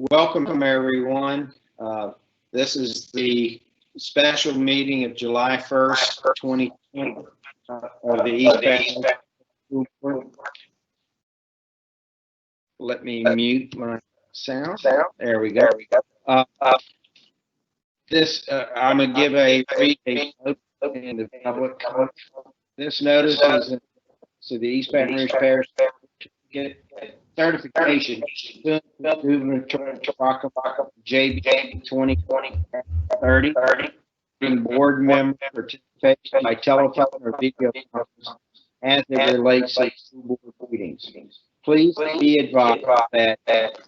Welcome, everyone. This is the special meeting of July 1st, 2020 of the East Baton School Board. Let me mute my sound. There we go. I'm going to give a read in the public. This notice is to the East Baton Rouge Parish to get certification. JB 2020-30. Board member participation by telephone or video conference as it relates to school board meetings. Please be advised that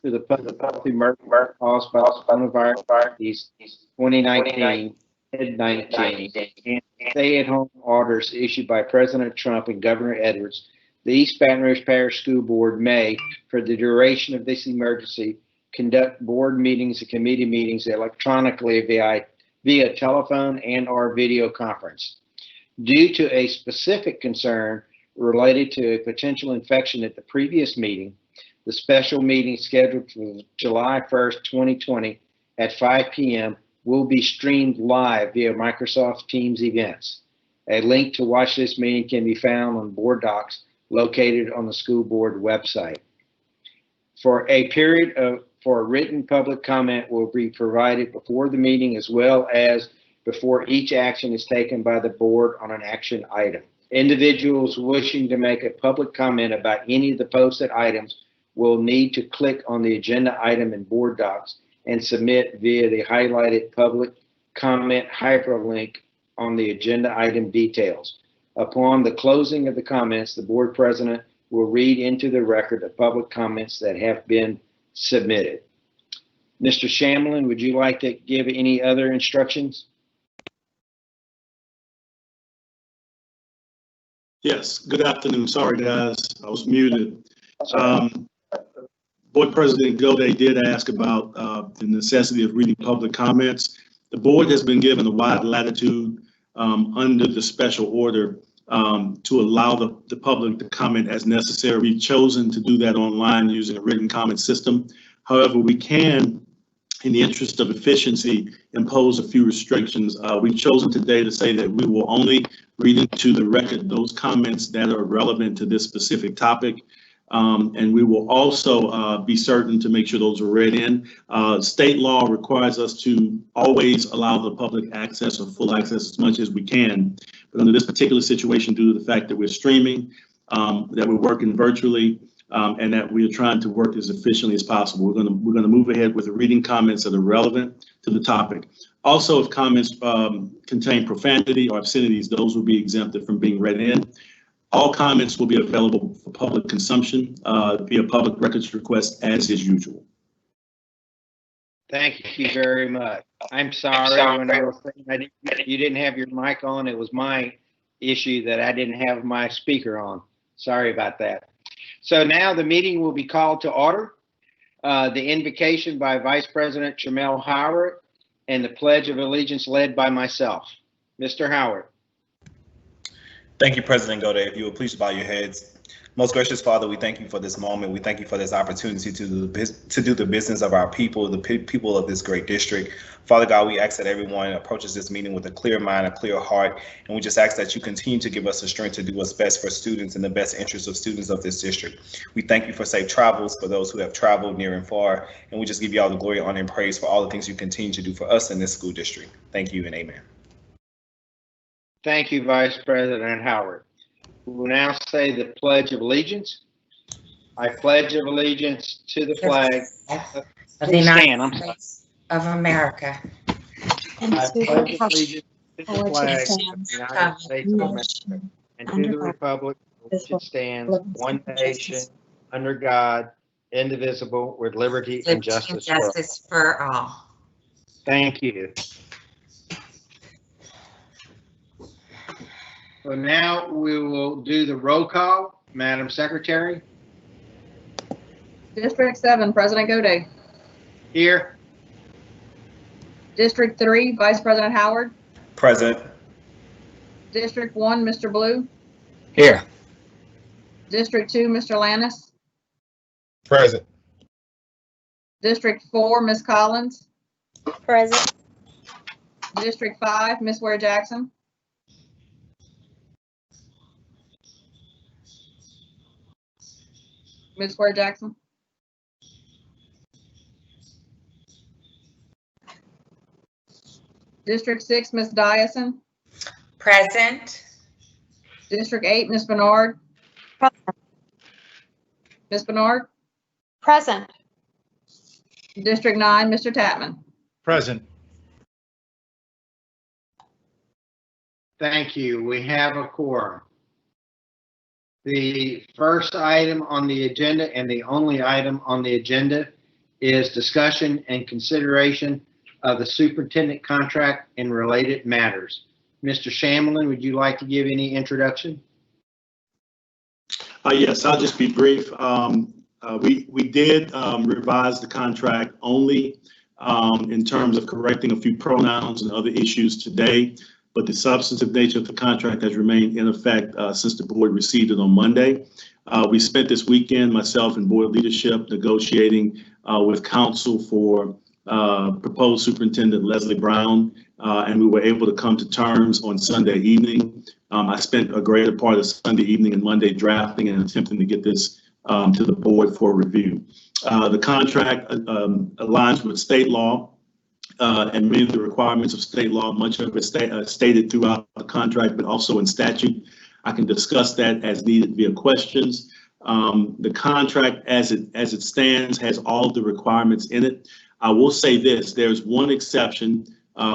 to the public emergency caused by the coronavirus 2019 COVID-19 and stay-at-home orders issued by President Trump and Governor Edwards, the East Baton Rouge Parish School Board may, for the duration of this emergency, conduct board meetings and committee meetings electronically via telephone and/or video conference. Due to a specific concern related to a potential infection at the previous meeting, the special meeting scheduled for July 1st, 2020 at 5 p.m. will be streamed live via Microsoft Teams events. A link to watch this meeting can be found on board docs located on the school board website. For written public comment will be provided before the meeting as well as before each action is taken by the board on an action item. Individuals wishing to make a public comment about any of the posted items will need to click on the agenda item in board docs and submit via the highlighted public comment hyperlink on the agenda item details. Upon the closing of the comments, the board president will read into the record the public comments that have been submitted. Mr. Shamlin, would you like to give any other instructions? Yes, good afternoon. Sorry, guys, I was muted. Board President Goday did ask about the necessity of reading public comments. The board has been given a wide latitude under the special order to allow the public to comment as necessary. We've chosen to do that online using a written comment system. However, we can, in the interest of efficiency, impose a few restrictions. We've chosen today to say that we will only read into the record those comments that are relevant to this specific topic. And we will also be certain to make sure those are read in. State law requires us to always allow the public access or full access as much as we can. But under this particular situation, due to the fact that we're streaming, that we're working virtually, and that we are trying to work as efficiently as possible, we're going to move ahead with the reading comments that are relevant to the topic. Also, if comments contain profanity or obscenities, those will be exempted from being read in. All comments will be available for public consumption via public records request as is usual. Thank you very much. I'm sorry when I was saying you didn't have your mic on. It was my issue that I didn't have my speaker on. Sorry about that. So now the meeting will be called to order. The invocation by Vice President Tramel Howard and the Pledge of Allegiance led by myself. Mr. Howard. Thank you, President Goday. If you would please bow your heads. Most gracious Father, we thank you for this moment. We thank you for this opportunity to do the business of our people, the people of this great district. Father God, we ask that everyone approaches this meeting with a clear mind, a clear heart, and we just ask that you continue to give us the strength to do what's best for students and the best interest of students of this district. We thank you for safe travels for those who have traveled near and far, and we just give you all the glory, honor, and praise for all the things you continue to do for us in this school district. Thank you and amen. Thank you, Vice President Howard. We will now say the Pledge of Allegiance. I pledge of allegiance to the flag of the United States of America. I pledge allegiance to the flag of the United States of America and to the republic for which it stands, one nation, under God, indivisible, with liberty and justice for all. Thank you. So now we will do the roll call. Madam Secretary. District 7, President Goday. Here. District 3, Vice President Howard. Present. District 1, Mr. Blue. Here. District 2, Mr. Lannis. Present. District 4, Ms. Collins. Present. District 5, Ms. Ware Jackson. Ms. Ware Jackson. District 6, Ms. Dyson. Present. District 8, Ms. Bernard. Ms. Bernard. Present. District 9, Mr. Tatman. Present. Thank you. We have a quorum. The first item on the agenda and the only item on the agenda is discussion and consideration of the superintendent contract and related matters. Mr. Shamlin, would you like to give any introduction? Yes, I'll just be brief. We did revise the contract only in terms of correcting a few pronouns and other issues today, but the substantive nature of the contract has remained in effect since the board received it on Monday. We spent this weekend, myself and board leadership, negotiating with counsel for proposed Superintendent Leslie Brown, and we were able to come to terms on Sunday evening. I spent a greater part of Sunday evening and Monday drafting and attempting to get this to the board for review. The contract aligns with state law and many of the requirements of state law, much of it stated throughout the contract, but also in statute. I can discuss that as needed via questions. The contract as it stands has all of the requirements in it. I will say this, there's one exception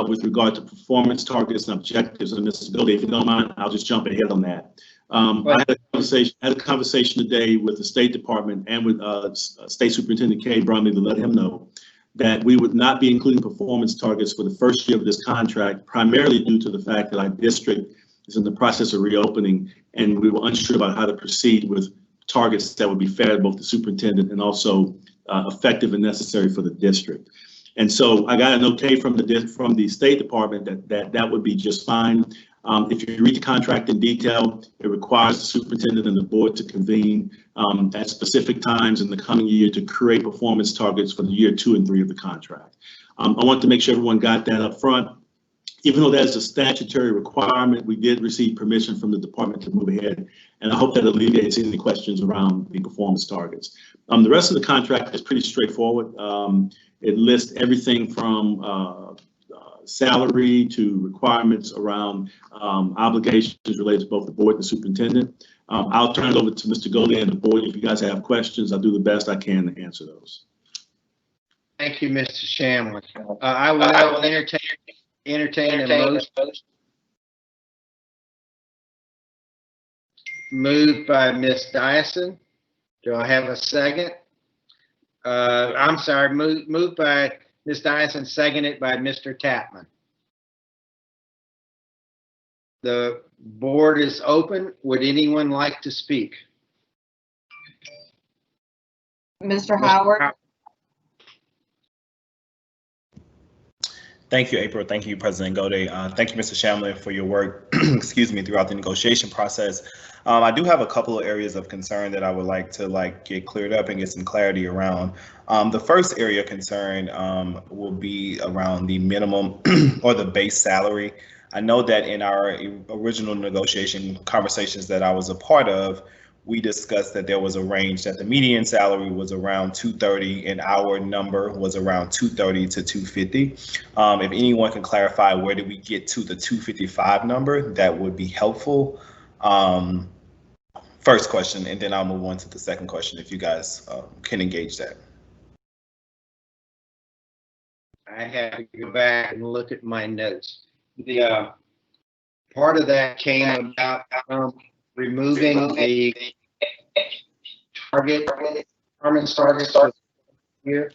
with regard to performance targets and objectives. And Mrs. Goldie, if you don't mind, I'll just jump ahead on that. I had a conversation today with the State Department and with State Superintendent Kay Brumley to let him know that we would not be including performance targets for the first year of this contract, primarily due to the fact that our district is in the process of reopening, and we were unsure about how to proceed with targets that would be fair to both the superintendent and also effective and necessary for the district. And so I got an okay from the State Department that would be just fine. If you read the contract in detail, it requires the superintendent and the board to convene at specific times in the coming year to create performance targets for the year 2 and 3 of the contract. I want to make sure everyone got that up front. Even though that is a statutory requirement, we did receive permission from the department to move ahead, and I hope that alleviates any questions around the performance targets. The rest of the contract is pretty straightforward. It lists everything from salary to requirements around obligations related to both the board and the superintendent. I'll turn it over to Mr. Goldie and the board. If you guys have questions, I'll do the best I can to answer those. Thank you, Mr. Shamlin. I will now entertain a motion. Moved by Ms. Dyson. Do I have a second? I'm sorry, moved by Ms. Dyson, seconded by Mr. Tatman. The board is open. Would anyone like to speak? Mr. Howard. Thank you, April. Thank you, President Gode. Thank you, Mr. Shamlin, for your work, excuse me, throughout the negotiation process. I do have a couple of areas of concern that I would like to get cleared up and get some clarity around. The first area of concern will be around the minimum or the base salary. I know that in our original negotiation conversations that I was a part of, we discussed that there was a range that the median salary was around $230 and our number was around $230 to $250. If anyone can clarify where did we get to the $255 number, that would be helpful. First question, and then I'll move on to the second question if you guys can engage that. I have to go back and look at my notes. The part of that came about removing the performance targets for the year,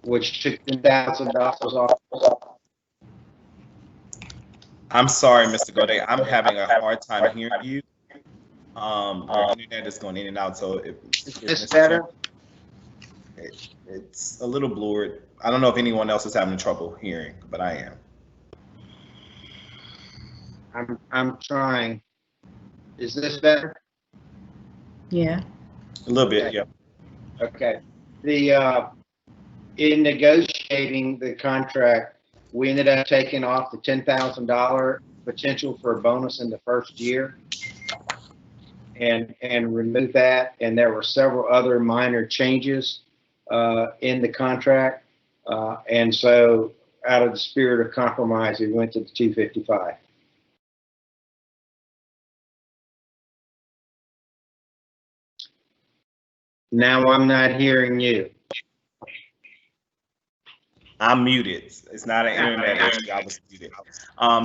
which took $10,000 off. I'm sorry, Mr. Gode. I'm having a hard time hearing you. Your internet is going in and out, so Is this better? It's a little blurred. I don't know if anyone else is having trouble hearing, but I am. I'm trying. Is this better? Yeah. A little bit, yeah. Okay. In negotiating the contract, we ended up taking off the $10,000 potential for a bonus in the first year and remove that. And there were several other minor changes in the contract. And so out of the spirit of compromise, we went to the 255. Now I'm not hearing you. I'm muted. It's not an internet issue. I was muted.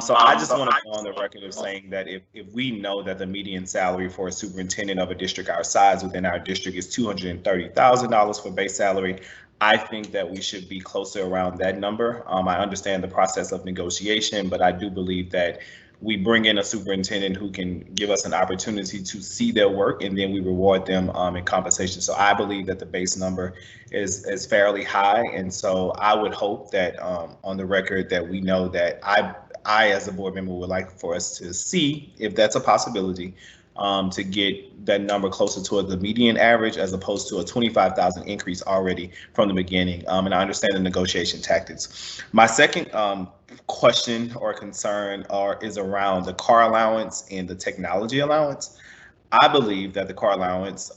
So I just want to go on the record of saying that if we know that the median salary for a superintendent of a district our size within our district is $230,000 for base salary, I think that we should be closer around that number. I understand the process of negotiation, but I do believe that we bring in a superintendent who can give us an opportunity to see their work, and then we reward them in compensation. So I believe that the base number is fairly high, and so I would hope that on the record that we know that I as a board member would like for us to see if that's a possibility, to get that number closer to the median average as opposed to a 25,000 increase already from the beginning. And I understand the negotiation tactics. My second question or concern is around the car allowance and the technology allowance. I believe that the car allowance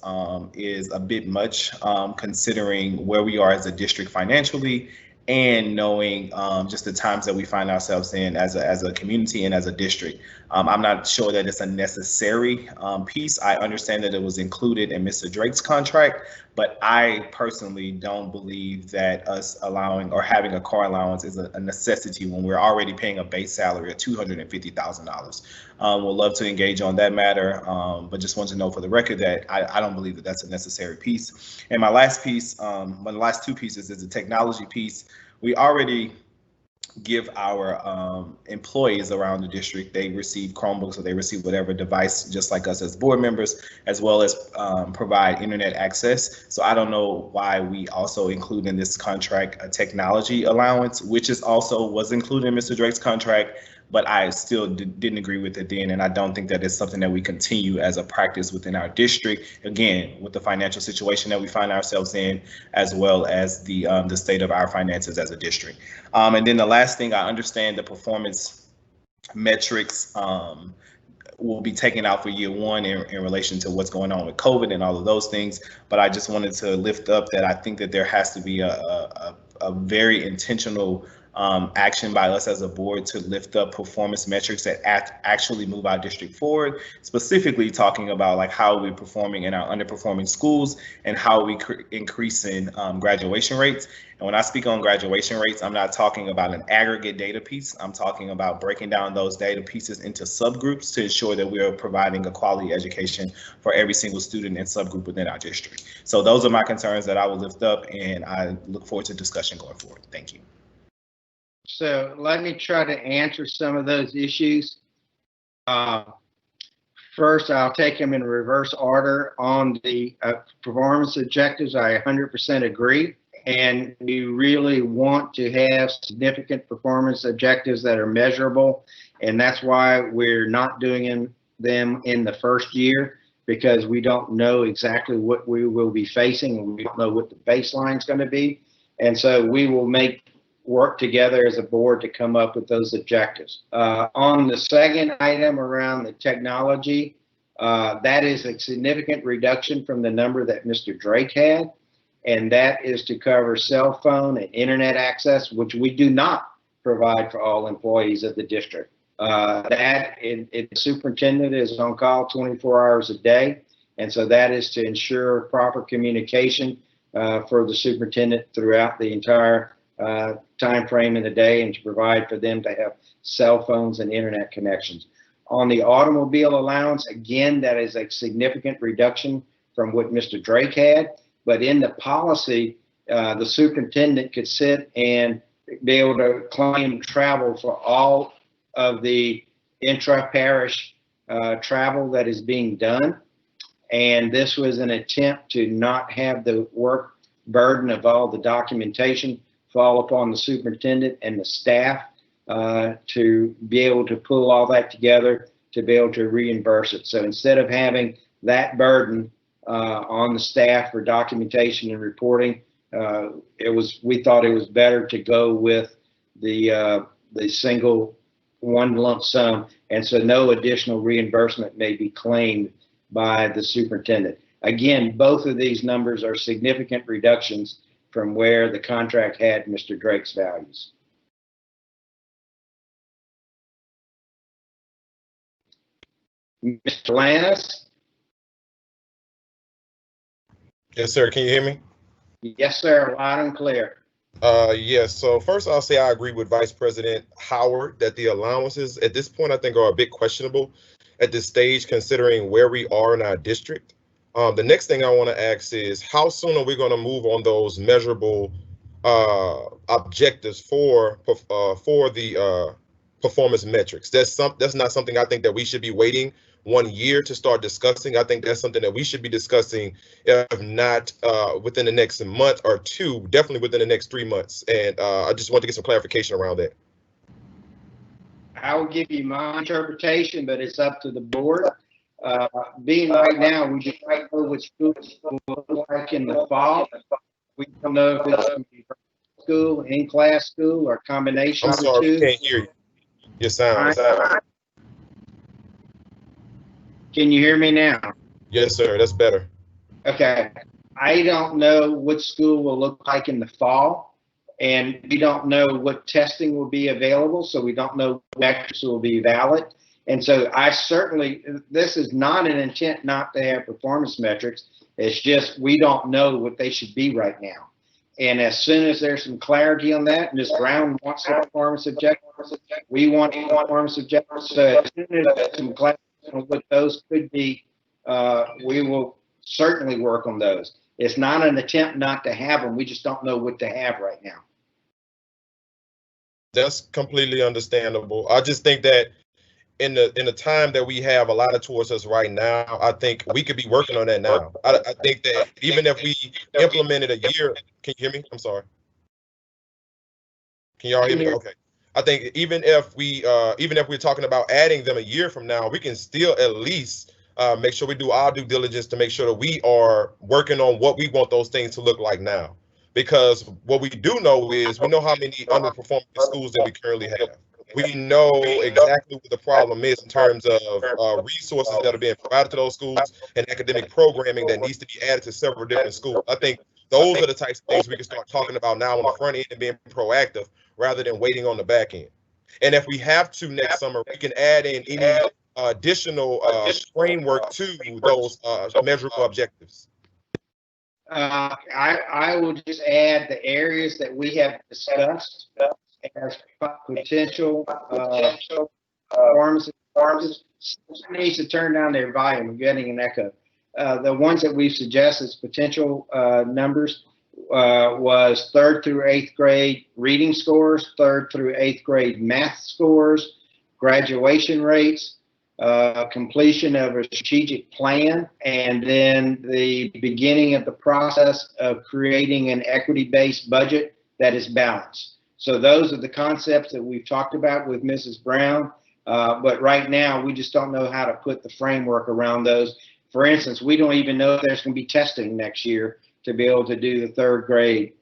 is a bit much considering where we are as a district financially, and knowing just the times that we find ourselves in as a community and as a district. I'm not sure that it's a necessary piece. I understand that it was included in Mr. Drake's contract, but I personally don't believe that us allowing or having a car allowance is a necessity when we're already paying a base salary of $250,000. We'll love to engage on that matter, but just want to know for the record that I don't believe that that's a necessary piece. And my last piece, my last two pieces is the technology piece. We already give our employees around the district, they receive Chromebooks or they receive whatever device just like us as board members, as well as provide internet access. So I don't know why we also include in this contract a technology allowance, which is also was included in Mr. Drake's contract, but I still didn't agree with it then, and I don't think that it's something that we continue as a practice within our district, again, with the financial situation that we find ourselves in, as well as the state of our finances as a district. And then the last thing, I understand the performance metrics will be taken out for year one in relation to what's going on with COVID and all of those things, but I just wanted to lift up that I think that there has to be a very intentional action by us as a board to lift up performance metrics that actually move our district forward, specifically talking about like how we're performing in our underperforming schools and how we increasing graduation rates. And when I speak on graduation rates, I'm not talking about an aggregate data piece. I'm talking about breaking down those data pieces into subgroups to ensure that we are providing a quality education for every single student and subgroup within our district. So those are my concerns that I will lift up, and I look forward to discussion going forward. Thank you. So let me try to answer some of those issues. First, I'll take them in reverse order. On the performance objectives, I 100% agree. And we really want to have significant performance objectives that are measurable. And that's why we're not doing them in the first year, because we don't know exactly what we will be facing, and we don't know what the baseline is going to be. And so we will work together as a board to come up with those objectives. On the second item around the technology, that is a significant reduction from the number that Mr. Drake had, and that is to cover cell phone and internet access, which we do not provide for all employees of the district. The superintendent is on call 24 hours a day, and so that is to ensure proper communication for the superintendent throughout the entire time frame in the day, and to provide for them to have cell phones and internet connections. On the automobile allowance, again, that is a significant reduction from what Mr. Drake had, but in the policy, the superintendent could sit and be able to claim travel for all of the intra-parish travel that is being done. And this was an attempt to not have the work burden of all the documentation fall upon the superintendent and the staff, to be able to pull all that together to be able to reimburse it. So instead of having that burden on the staff for documentation and reporting, we thought it was better to go with the single one lump sum, and so no additional reimbursement may be claimed by the superintendent. Again, both of these numbers are significant reductions from where the contract had Mr. Drake's values. Mr. Lannis? Yes, sir. Can you hear me? Yes, sir. Loud and clear. Yes. So first, I'll say I agree with Vice President Howard that the allowances at this point I think are a bit questionable at this stage, considering where we are in our district. The next thing I want to ask is how soon are we going to move on those measurable objectives for the performance metrics? That's not something I think that we should be waiting 1 year to start discussing. I think that's something that we should be discussing, if not within the next month or two, definitely within the next 3 months. And I just want to get some clarification around that. I will give you my interpretation, but it's up to the board. Being right now, we just don't know what school will look like in the fall. We don't know if it's going to be school, in-class school, or combination I'm of the sorry, two. we can't hear you. Your sound. Can you hear me now? Yes, sir. That's better. Okay. I don't know what school will look like in the fall, and we don't know what testing will be available, so we don't know what metrics will be valid. And so this is not an intent not to have performance metrics. It's just we don't know what they should be right now. And as soon as there's some clarity on that, Ms. Brown wants the performance objectives, we want the performance objectives. So as soon as there's some clarity on what those could be, we will certainly work on those. It's not an attempt not to have them. We just don't know what to have right now. That's completely understandable. I just think that in the time that we have allotted towards us right now, I think we could be working on that now. I think that even if we implemented a year, can you hear me? I'm sorry. Can y'all hear me? Okay. I think even if we're talking about adding them a year from now, we can still at least make sure we do our due diligence to make sure that we are working on what we want those things to look like now. Because what we do know is we know how many underperforming schools that we currently have. We know exactly what the problem is in terms of resources that are being provided to those schools and academic programming that needs to be added to several different schools. I think those are the types of things we can start talking about now on the front end and being proactive rather than waiting on the back end. And if we have to next summer, we can add in any additional framework to those measurable objectives. I will just add the areas that we have discussed as potential performance needs to turn down their volume. We're getting an echo. The ones that we've suggested as potential numbers was 3rd through 8th grade reading scores, 3rd through 8th grade math scores, graduation rates, completion of a strategic plan, and then the beginning of the process of creating an equity-based budget that is balanced. So those are the concepts that we've talked about with Mrs. Brown, but right now we just don't know how to put the framework around those. For instance, we don't even know if there's going to be testing next year to be able to do the 3rd grade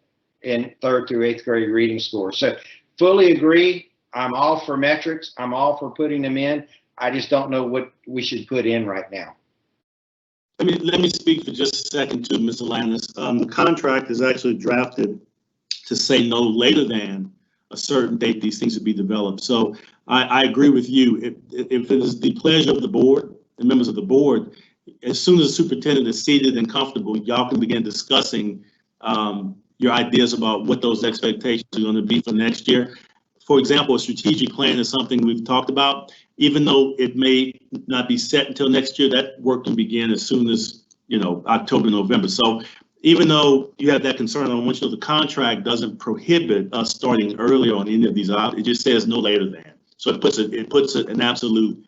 and 3rd through 8th grade reading scores. So fully agree. I'm all for metrics. I'm all for putting them in. I just don't know what we should put in right now. Let me speak for just a second to Mr. Lannis. The contract is actually drafted to say no later than a certain date these things would be developed. So I agree with you. If it is the pleasure of the board, the members of the board, as soon as the superintendent is seated and comfortable, y'all can begin discussing your ideas about what those expectations are going to be for next year. For example, a strategic plan is something we've talked about. Even though it may not be set until next year, that work can begin as soon as, October, November. So even though you have that concern, I want you to know the contract doesn't prohibit us starting earlier on any of these. It just says no later than. So it puts an absolute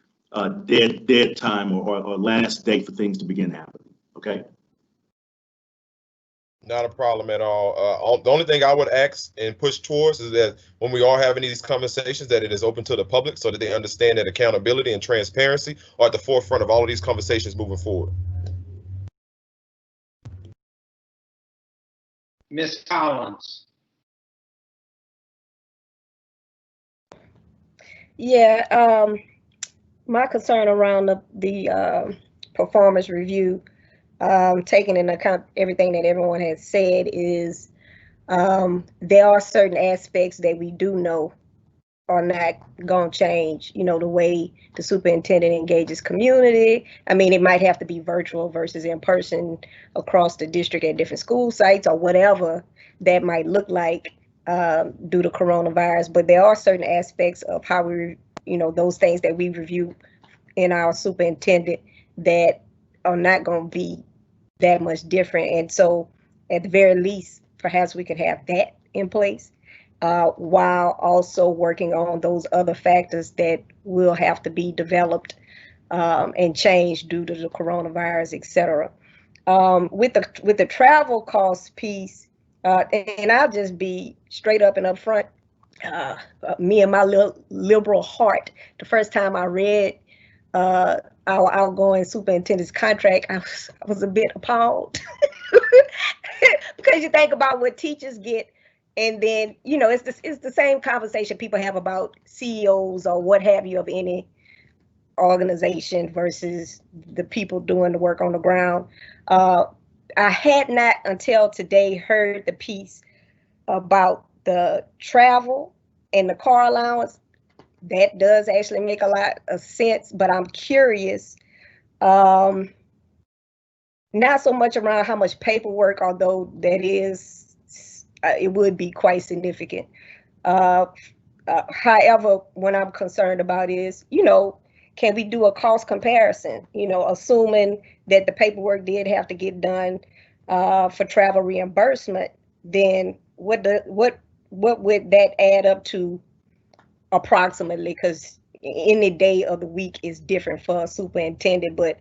dead time or last date for things to begin happening. Okay. Not a problem at all. The only thing I would ask and push towards is that when we are having these conversations, that it is open to the public so that they understand that accountability and transparency are at the forefront of all of these conversations moving forward. Ms. Collins. Yeah, my concern around the performance review, taking into account everything that everyone has said, is there are certain aspects that we do know are not going to change. You know, the way the superintendent engages community. I mean, it might have to be virtual versus in person across the district at different school sites or whatever that might look like due to coronavirus. But there are certain aspects of how we, you know, those things that we review in our superintendent that are not going to be that much different. And so at the very least, perhaps we could have that in place while also working on those other factors that will have to be developed and changed due to the coronavirus, et cetera. With the travel cost piece, and I'll just be straight up and upfront, me and my little liberal heart, the first time I read our outgoing superintendent's contract, I was a bit appalled because you think about what teachers get, and then you know it's the same conversation people have about CEOs or what have you of any organization versus the people doing the work on the ground. I had not until today heard the piece about the travel and the car allowance. That does actually make a lot of sense, but I'm curious, not so much around how much paperwork, although that is, it would be quite significant. However, what I'm concerned about is, you know, can we do a cost comparison? You know, assuming that the paperwork did have to get done for travel reimbursement, then what would that add up to approximately? Because any day of the week is different for a superintendent, but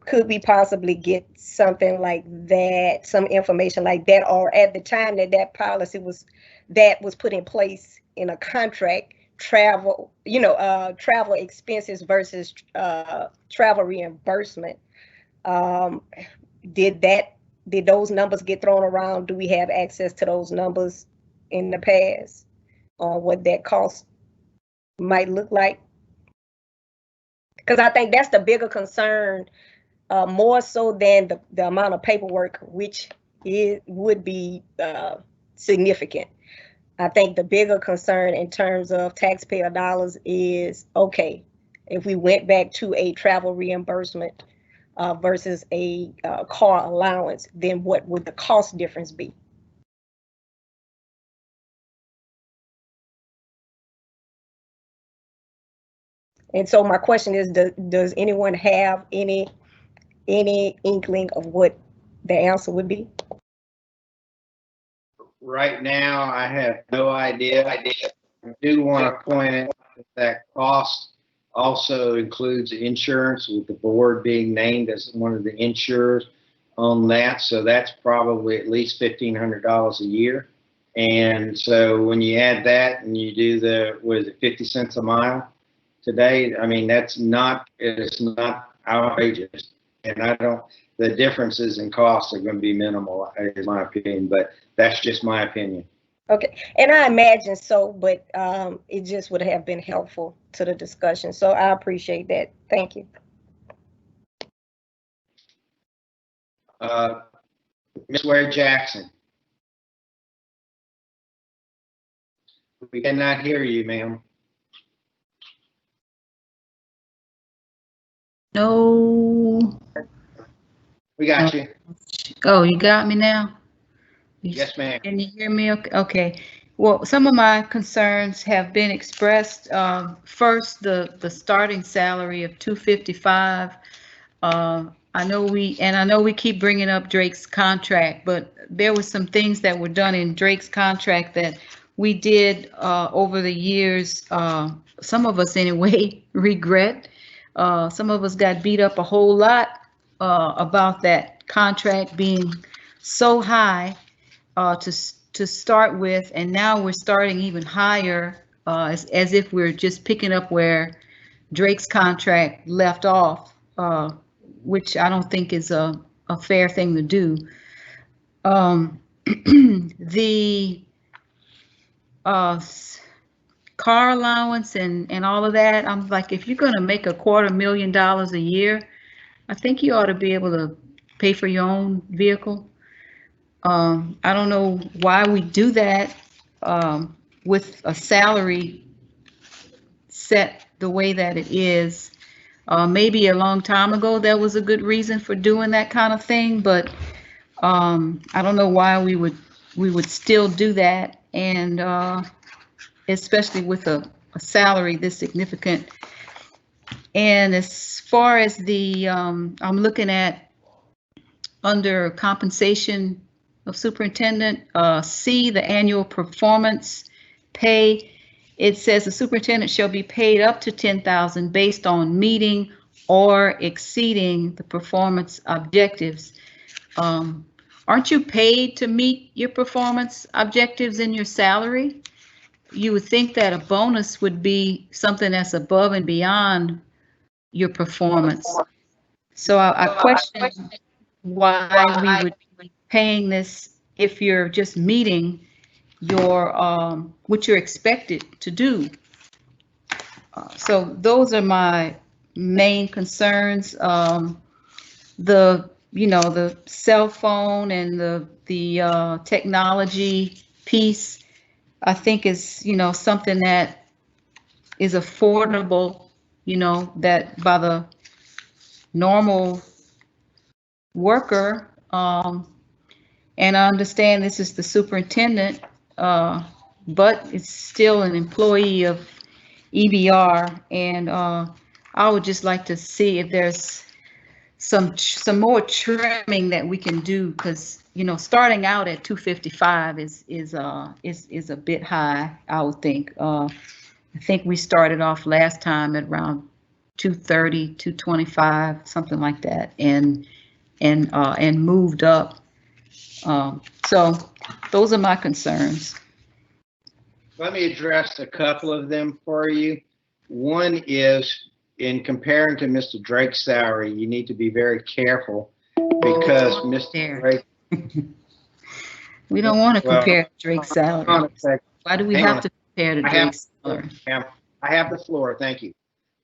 could we possibly get something like that, some information like that, or at the time that policy was put in place in a contract, travel, you know, travel expenses versus travel reimbursement, did those numbers get thrown around? Do we have access to those numbers in the past on what that cost might look like? Because I think that's the bigger concern, more so than the amount of paperwork, which would be significant. I think the bigger concern in terms of taxpayer dollars is, okay, if we went back to a travel reimbursement versus a car allowance, then what would the cost difference be? And so my question is, does anyone have any inkling of what the answer would be? Right now, I have no idea. I do want to point out that cost also includes insurance, with the board being named as one of the insurers on that. So that's probably at least $1,500 a year. And so when you add that and you do what is it, 50 cents a mile today, I mean, it's not outrageous. And the differences in costs are going to be minimal, in my opinion, but that's just my opinion. Okay, and I imagine so, but it just would have been helpful to the discussion. So I appreciate that. Thank you. Ms. Ware Jackson. We cannot hear you, ma'am. No. We got you. Oh, you got me now? Yes, ma'am. Can you hear me? Okay. Well, some of my concerns have been expressed. First, the starting salary of $255. I know we keep bringing up Drake's contract, but there were some things that were done in Drake's contract that we did over the years. Some of us anyway regret. Some of us got beat up a whole lot about that contract being so high to start with, and now we're starting even higher, as if we're just picking up where Drake's contract left off, which I don't think is a fair thing to do. the car allowance and all of that, I'm like, if you're going to make $250,000 a year, I think you ought to be able to pay for your own vehicle. I don't know why we do that with a salary set the way that it is. Maybe a long time ago, there was a good reason for doing that kind of thing, but I don't know why we would still do that, and especially with a salary this significant. And as far as the, I'm looking at under compensation of superintendent, C, the annual performance pay. It says the superintendent shall be paid up to $10,000 based on meeting or exceeding the performance objectives. Aren't you paid to meet your performance objectives in your salary? You would think that a bonus would be something that's above and beyond your performance. So I question why we would be paying this if you're just meeting your what you're expected to do. So those are my main concerns. The cell phone and the technology piece, I think is something that is affordable, that by the normal worker. And I understand this is the superintendent, but it's still an employee of EBR, and I would just like to see if there's some more trimming that we can do, because starting out at 255 is a bit high, I would think. I think we started off last time at around 230, 225, something like that, and moved up. So those are my concerns. Let me address a couple of them for you. One is, in comparing to Mr. Drake's salary, you need to be very careful because Mr. Drake. We don't want to compare Drake's salary. Why do we have to compare to Drake's salary? I have the floor, thank you.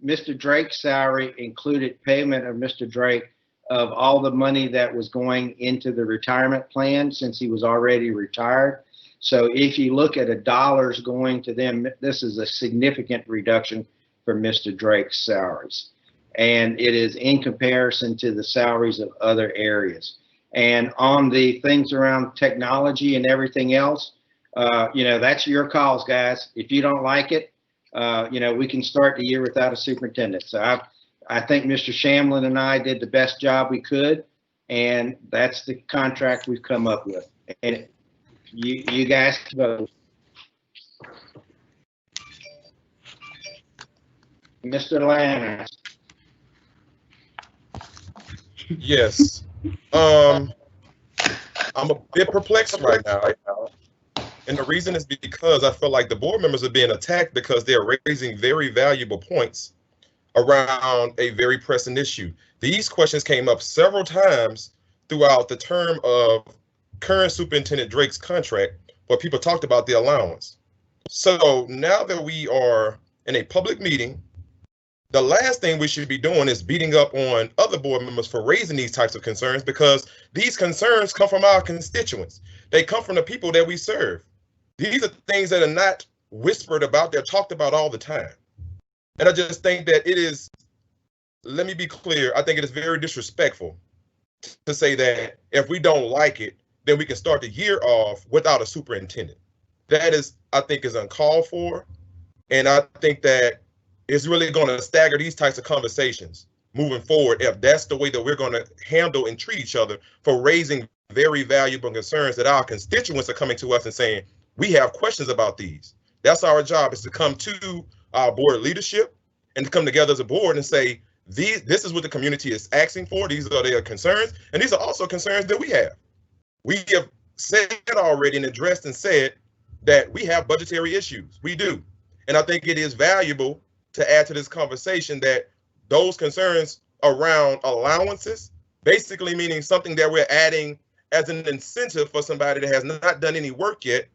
Mr. Drake's salary included payment of Mr. Drake of all the money that was going into the retirement plan since he was already retired. So if you look at the dollars going to them, this is a significant reduction for Mr. Drake's salaries. And it is in comparison to the salaries of other areas. And on the things around technology and everything else, that's your calls, guys. If you don't like it, we can start the year without a superintendent. So I think Mr. Shamlin and I did the best job we could, and that's the contract we've come up with. And you guys vote. Mr. Lance. Yes. I'm a bit perplexed right now. And the reason is because I feel like the board members are being attacked because they're raising very valuable points around a very pressing issue. These questions came up several times throughout the term of current Superintendent Drake's contract, where people talked about the allowance. So now that we are in a public meeting, the last thing we should be doing is beating up on other board members for raising these types of concerns, because these concerns come from our constituents. They come from the people that we serve. These are things that are not whispered about, they're talked about all the time. And I just think that it is, let me be clear, I think it is very disrespectful to say that if we don't like it, then we can start the year off without a superintendent. That is, I think, is uncalled for. And I think that it's really going to stagger these types of conversations moving forward if that's the way that we're going to handle and treat each other for raising very valuable concerns that our constituents are coming to us and saying, we have questions about these. That's our job, is to come to our board leadership and to come together as a board and say, this is what the community is asking for. These are their concerns. And these are also concerns that we have. We have said already and addressed and said that we have budgetary issues. We do. And I think it is valuable to add to this conversation that those concerns around allowances, basically meaning something that we're adding as an incentive for somebody that has not done any work yet,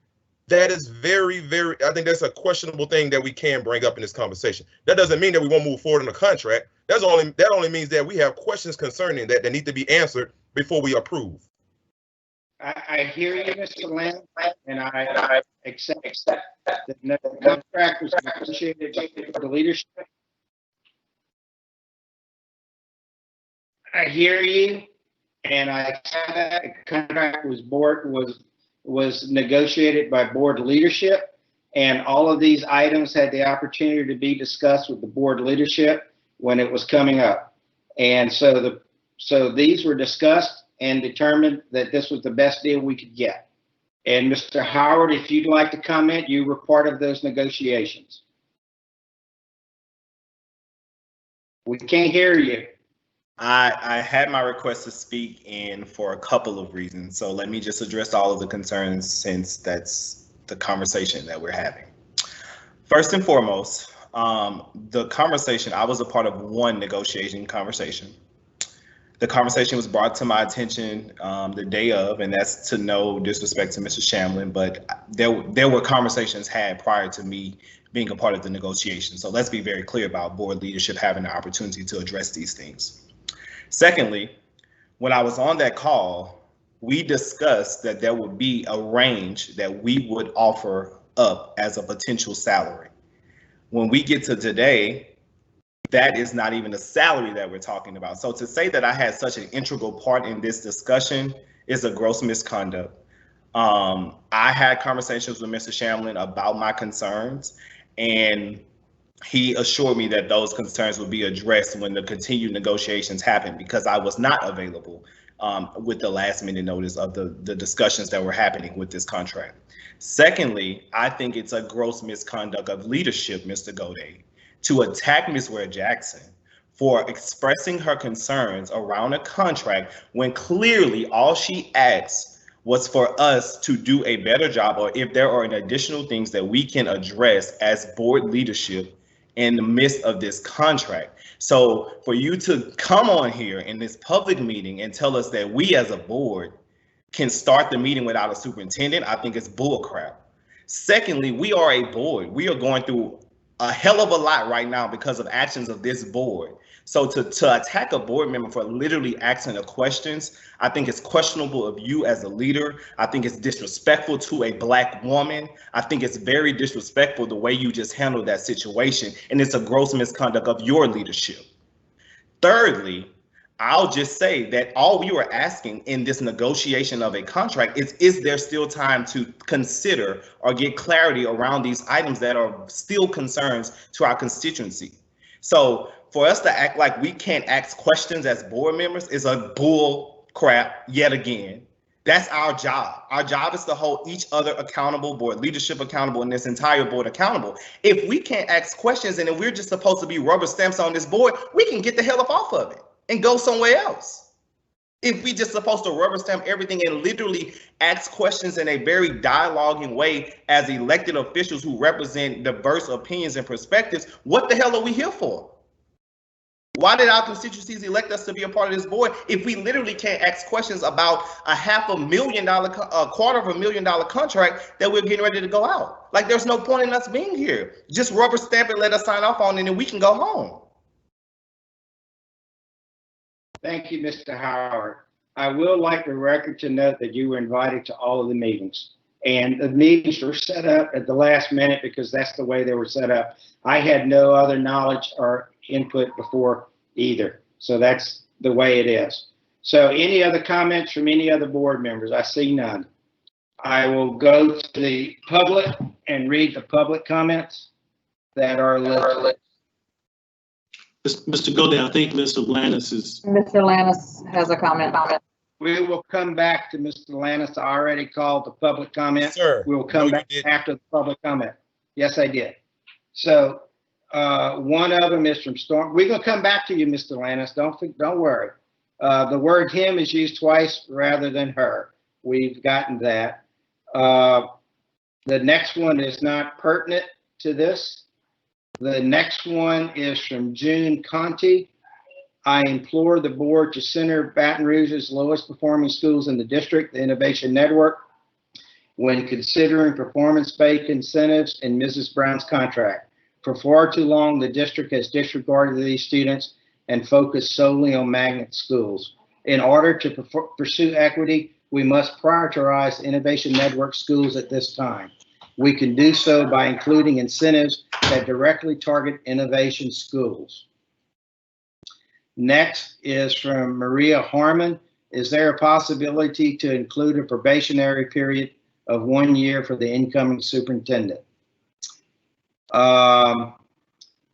that is very, very, I think that's a questionable thing that we can bring up in this conversation. That doesn't mean that we won't move forward in the contract. That only means that we have questions concerning that need to be answered before we approve. I hear you, Mr. Lamb, and I accept that the contract was negotiated by the leadership. I hear you, and I accept that the contract was negotiated by board leadership, and all of these items had the opportunity to be discussed with the board leadership when it was coming up. And so these were discussed and determined that this was the best deal we could get. And Mr. Howard, if you'd like to comment, you were part of those negotiations. We can't hear you. I had my request to speak in for a couple of reasons. So let me just address all of the concerns since that's the conversation that we're having. First and foremost, the conversation, I was a part of one negotiation conversation. The conversation was brought to my attention the day of, and that's to no disrespect to Mr. Shamlin, but there were conversations had prior to me being a part of the negotiation. So let's be very clear about board leadership having the opportunity to address these things. Secondly, when I was on that call, we discussed that there would be a range that we would offer up as a potential salary. When we get to today, that is not even the salary that we're talking about. So to say that I had such an integral part in this discussion is a gross misconduct. I had conversations with Mr. Shamlin about my concerns, and he assured me that those concerns would be addressed when the continued negotiations happen, because I was not available with the last minute notice of the discussions that were happening with this contract. Secondly, I think it's a gross misconduct of leadership, Mr. Godet, to attack Ms. Ware Jackson for expressing her concerns around a contract when clearly all she asked was for us to do a better job, or if there are additional things that we can address as board leadership in the midst of this contract. So for you to come on here in this public meeting and tell us that we as a board can start the meeting without a superintendent, I think it's bullcrap. Secondly, we are a board. We are going through a hell of a lot right now because of actions of this board. So to attack a board member for literally asking the questions, I think it's questionable of you as a leader. I think it's disrespectful to a Black woman. I think it's very disrespectful the way you just handled that situation, and it's a gross misconduct of your leadership. Thirdly, I'll just say that all we were asking in this negotiation of a contract is there still time to consider or get clarity around these items that are still concerns to our constituency? So for us to act like we can't ask questions as board members is a bull crap yet again. That's our job. Our job is to hold each other accountable, board leadership accountable, and this entire board accountable. If we can't ask questions and if we're just supposed to be rubber stamps on this board, we can get the hell up off of it and go somewhere else. If we just supposed to rubber stamp everything and literally ask questions in a very dialoguing way as elected officials who represent diverse opinions and perspectives, what the hell are we here for? Why did our constituencies elect us to be a part of this board if we literally can't ask questions about a $500,000 contract that we're getting ready to go out? Like, there's no point in us being here. Just rubber stamp and let us sign off on it and then we can go home. Thank you, Mr. Howard. I will like the record to note that you were invited to all of the meetings, and the meetings were set up at the last minute because that's the way they were set up. I had no other knowledge or input before either. So that's the way it is. So any other comments from any other board members? I see none. I will go to the public and read the public comments that are listed. Mr. Godet, I think Mr. Lannis is. Mr. Lannis has a comment. We will come back to Mr. Lannis. I already called the public comment. Sir, We will come back after the public comment. Yes, I did. So one of them is from Storm. We're gonna come back to you, Mr. Lannis. Don't worry. The word him is used twice rather than her. We've gotten that. The next one is not pertinent to this. The next one is from June Conti. I implore the board to center Baton Rouge's lowest performing schools in the district, the Innovation Network, when considering performance-based incentives in Mrs. Brown's contract. For far too long, the district has disregarded these students and focused solely on magnet schools. In order to pursue equity, we must prioritize Innovation Network schools at this time. We can do so by including incentives that directly target innovation schools. Next is from Maria Harmon. Is there a possibility to include a probationary period of 1 year for the incoming superintendent? The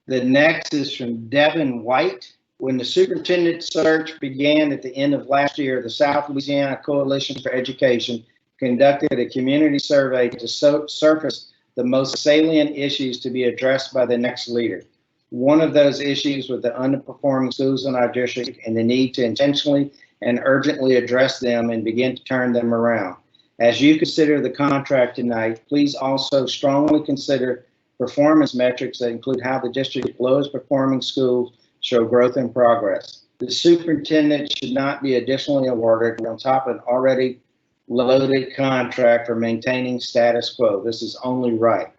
next is from Devin White. When the superintendent search began at the end of last year, the South Louisiana Coalition for Education conducted a community survey to surface the most salient issues to be addressed by the next leader. One of those issues was the underperforming schools in our district and the need to intentionally and urgently address them and begin to turn them around. As you consider the contract tonight, please also strongly consider performance metrics that include how the district's lowest performing schools show growth and progress. The superintendent should not be additionally awarded on top of an already loaded contract for maintaining status quo. This is only right.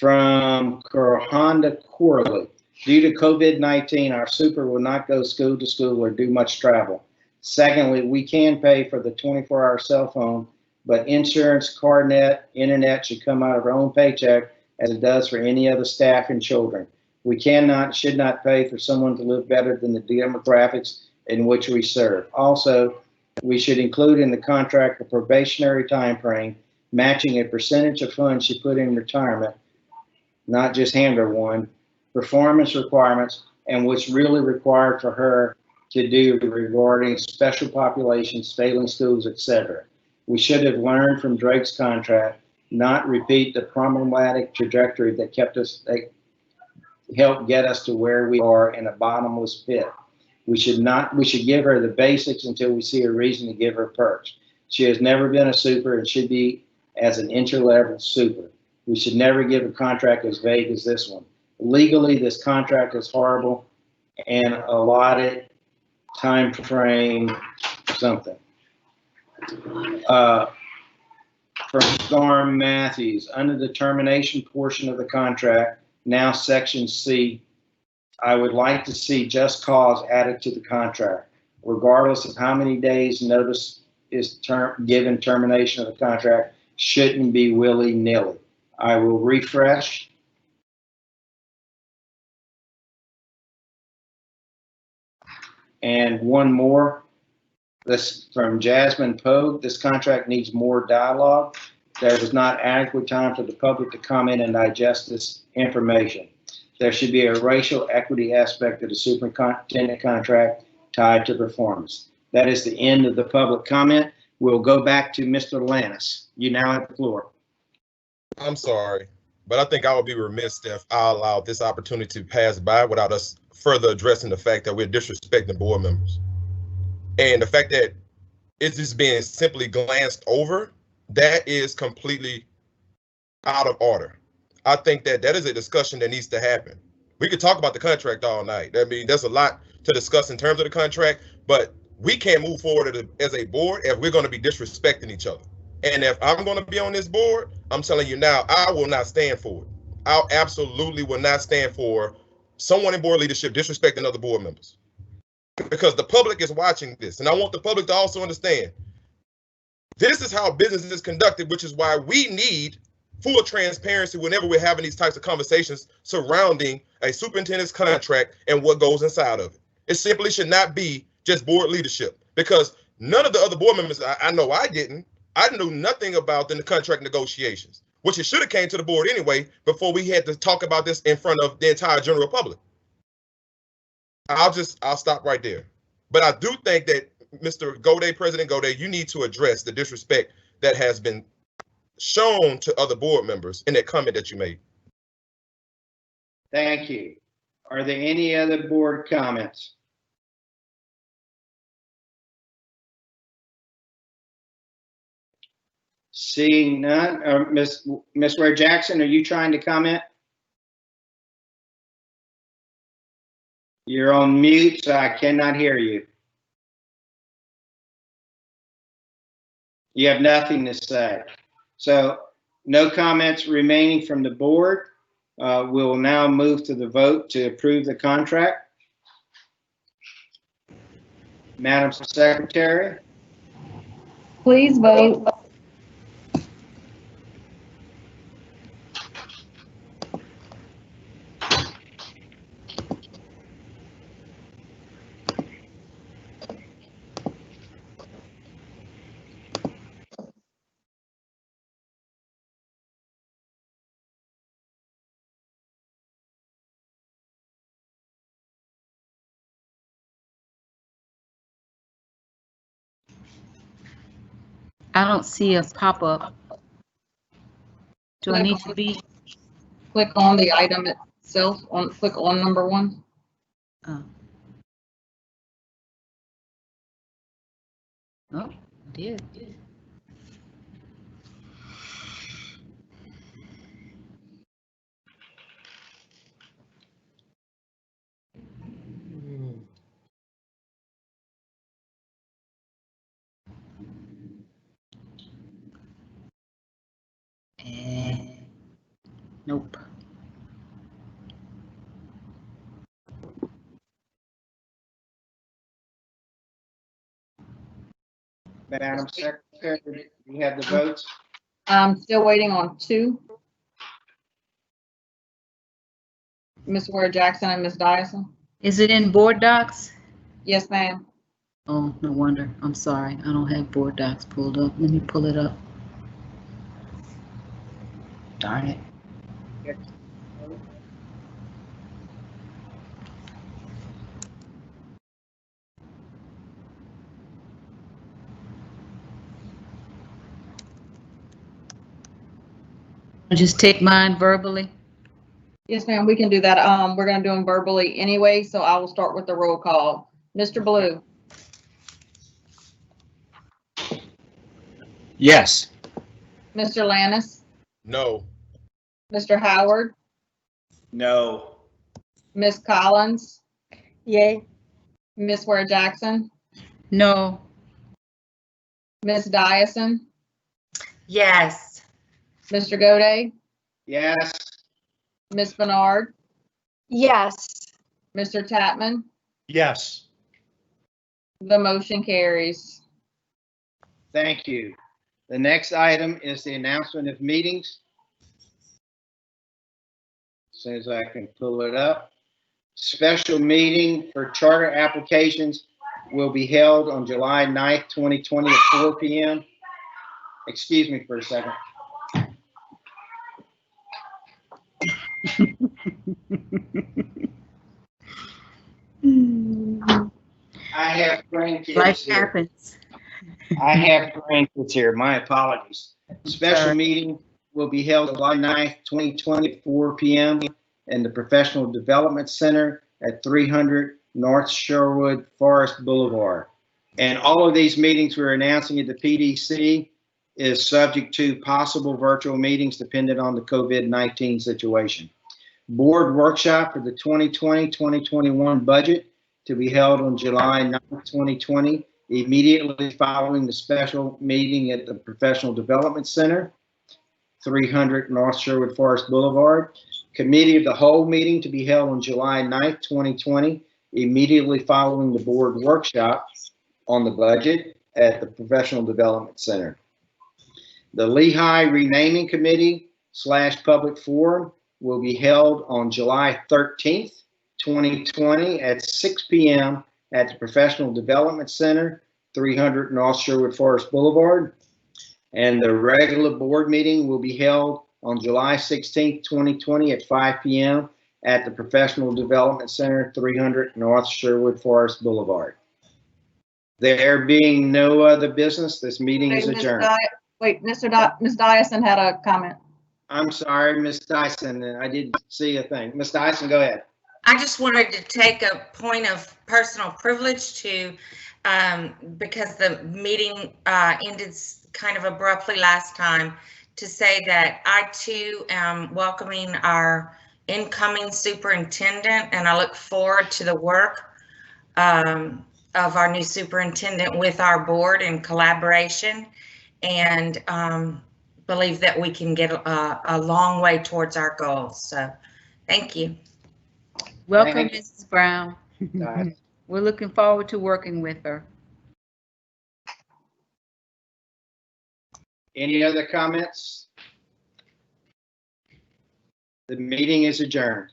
From Honda Corley, due to COVID-19, our super will not go school to school or do much travel. Secondly, we can pay for the 24-hour cell phone, but insurance, car net, internet should come out of our own paycheck as it does for any other staff and children. We should not pay for someone to live better than the demographics in which we serve. Also, we should include in the contract a probationary time frame, matching a percentage of funds she put in retirement, not just hand her one, performance requirements, and what's really required for her to do regarding special populations, failing schools, etc. We should have learned from Drake's contract, not repeat the problematic trajectory that helped get us to where we are in a bottomless pit. We should give her the basics until we see a reason to give her perks. She has never been a super and should be as an entry-level super. We should never give a contract as vague as this one. Legally, this contract is horrible and allotted time frame something. From Storm Matthews, under the termination portion of the contract, now section C, I would like to see just cause added to the contract, regardless of how many days notice is given termination of the contract, shouldn't be willy-nilly. I will refresh. And one more, this from Jasmine Pogue, this contract needs more dialogue. There was not adequate time for the public to comment and digest this information. There should be a racial equity aspect of the superintendent contract tied to performance. That is the end of the public comment. We'll go back to Mr. Lannis. You now have the floor. I'm sorry, but I think I would be remiss if I allowed this opportunity to pass by without us further addressing the fact that we're disrespecting board members. And the fact that it's just being simply glanced over, that is completely out of order. I think that is a discussion that needs to happen. We could talk about the contract all night. I mean, there's a lot to discuss in terms of the contract, but we can't move forward as a board if we're going to be disrespecting each other. And if I'm going to be on this board, I'm telling you now, I will not stand for it. I absolutely will not stand for someone in board leadership disrespecting other board members. Because the public is watching this, and I want the public to also understand this is how business is conducted, which is why we need full transparency whenever we're having these types of conversations surrounding a superintendent's contract and what goes inside of it. It simply should not be just board leadership, because none of the other board members, I know I didn't, I knew nothing about the contract negotiations, which it should have came to the board anyway before we had to talk about this in front of the entire general public. I'll stop right there. But I do think that Mr. Goday, President Goday, you need to address the disrespect that has been shown to other board members in that comment that you made. Thank you. Are there any other board comments? Seeing none, Ms. Ware Jackson, are you trying to comment? You're on mute, so I cannot hear you. You have nothing to say. So no comments remaining from the board. We will now move to the vote to approve the contract. Madam Secretary? Please vote. I don't see a pop-up. Do I need to be? Click on the item itself, click on number 1. Oh, I did. Nope. Madam Secretary, do you have the votes? I'm still waiting on 2. Ms. Ware Jackson and Ms. Dyson. Is it in board docs? Yes, ma'am. Oh, no wonder. I'm sorry. I don't have board docs pulled up. Let me pull it up. Darn it. I'll just take mine verbally. Yes, ma'am, we can do that. We're gonna do them verbally anyway, so I will start with the roll call. Mr. Blue, Yes. Mr. Lannis, No. Mr. Howard, No. Ms. Collins, Yay. Ms. Ware Jackson, No. Ms. Dyson, Yes. Mr. Gode, Yes. Ms. Bernard, Yes. Mr. Tatman. Yes. The motion carries. Thank you. The next item is the announcement of meetings. As soon as I can pull it up. Special meeting for charter applications will be held on July 9th, 2020 at 4 p.m. Excuse me for a second. I have grandkids Life here. happens. I have grandkids here. My apologies. Special Sorry. meeting will be held July 9th, 2020 at 4 p.m. in the Professional Development Center at 300 North Sherwood Forest Boulevard. And all of these meetings we're announcing at the PDC is subject to possible virtual meetings dependent on the COVID-19 situation. Board workshop for the 2020-2021 budget to be held on July 9th, 2020, immediately following the special meeting at the Professional Development Center, 300 North Sherwood Forest Boulevard. Committee of the whole meeting to be held on July 9th, 2020, immediately following the board workshop on the budget at the Professional Development Center. The Lehigh Renaming Committee / Public Forum will be held on July 13th, 2020 at 6 p.m. at the Professional Development Center, 300 North Sherwood Forest Boulevard. And the regular board meeting will be held on July 16th, 2020 at 5 p.m. at the Professional Development Center, 300 North Sherwood Forest Boulevard. There being no other business, this meeting is adjourned. Ms. Dyson had a comment. I'm sorry, Ms. Dyson, I didn't see a thing. Ms. Dyson, go ahead. I just wanted to take a point of personal privilege to, because the meeting ended kind of abruptly last time, to say that I too am welcoming our incoming superintendent, and I look forward to the work of our new superintendent with our board in collaboration, and believe that we can get a long way towards our goals. So thank you. Welcome, Thank you. Mrs. Brown. Right. We're looking forward to working with her. Any other comments? The meeting is adjourned.